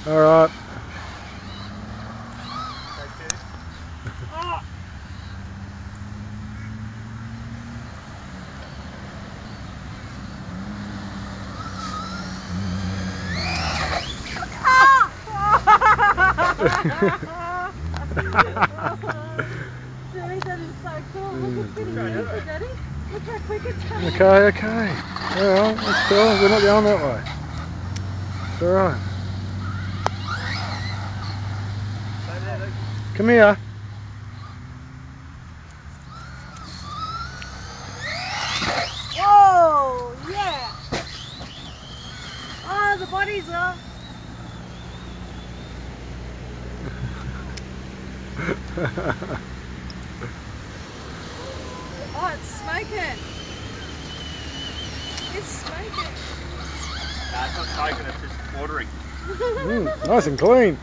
All right. Daddy, that is so cool. Look, it's getting easy, Daddy. Look how quick it's going. Okay. Alright, that's cool. We're not going that way. It's alright. Come here. Whoa, yeah. Oh, the body's up. Oh, it's smoking. It's smoking. Nah, it's not smoking, it's just watering. Nice and clean.